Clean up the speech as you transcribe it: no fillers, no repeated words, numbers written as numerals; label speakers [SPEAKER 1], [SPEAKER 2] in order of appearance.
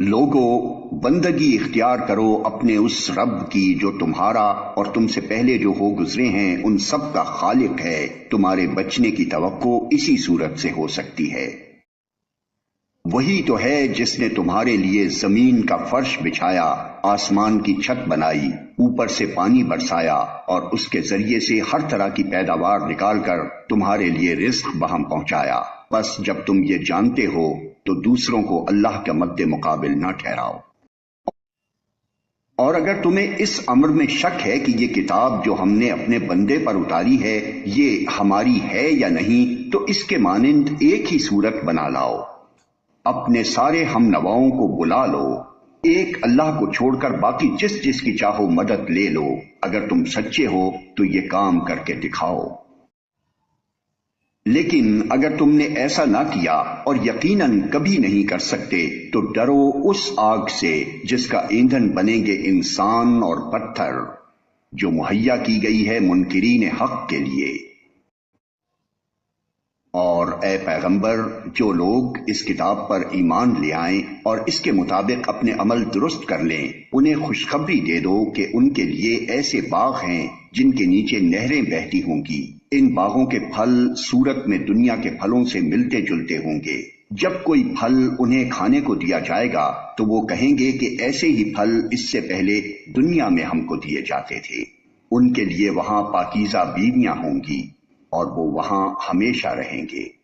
[SPEAKER 1] لوگو، بندگی اختیار کرو اپنے اس رب کی جو تمہارا اور تم سے پہلے جو ہو گزرے ہیں ان سب کا خالق ہے۔ تمہارے بچنے کی توقع اسی صورت سے ہو سکتی ہے۔ وہی تو ہے جس نے تمہارے لیے زمین کا فرش بچھایا، آسمان کی چھت بنائی، اوپر سے پانی برسایا اور اس کے ذریعے سے ہر طرح کی پیداوار نکال کر تمہارے لیے رزق بہم پہنچایا۔ بس جب تم یہ جانتے ہو تو دوسروں کو اللہ کے مد مقابل نہ ٹھہراؤ۔ اور اگر تمہیں اس امر میں شک ہے کہ یہ کتاب جو ہم نے اپنے بندے پر اتاری ہے یہ ہماری ہے یا نہیں، تو اس کے مانند ایک ہی صورت بنا لاؤ، اپنے سارے ہم نواؤں کو بلا لو، ایک اللہ کو چھوڑ کر باقی جس جس کی چاہو مدد لے لو۔ اگر تم سچے ہو تو یہ کام کر کے دکھاؤ۔ لیکن اگر تم نے ایسا نہ کیا اور یقیناً کبھی نہیں کر سکتے تو ڈرو اس آگ سے جس کا ایندھن بنیں گے انسان اور پتھر، جو مہیا کی گئی ہے منکرین حق کے لیے۔ اور اے پیغمبر، جو لوگ اس کتاب پر ایمان لے آئیں اور اس کے مطابق اپنے عمل درست کر لیں، انہیں خوشخبری دے دو کہ ان کے لیے ایسے باغ ہیں جن کے نیچے نہریں بہتی ہوں گی۔ ان باغوں کے پھل صورت میں دنیا کے پھلوں سے ملتے جلتے ہوں گے۔ جب کوئی پھل انہیں کھانے کو دیا جائے گا تو وہ کہیں گے کہ ایسے ہی پھل اس سے پہلے دنیا میں ہم کو دیے جاتے تھے۔ ان کے لیے وہاں پاکیزہ بیویاں ہوں گی اور وہ وہاں ہمیشہ رہیں گے۔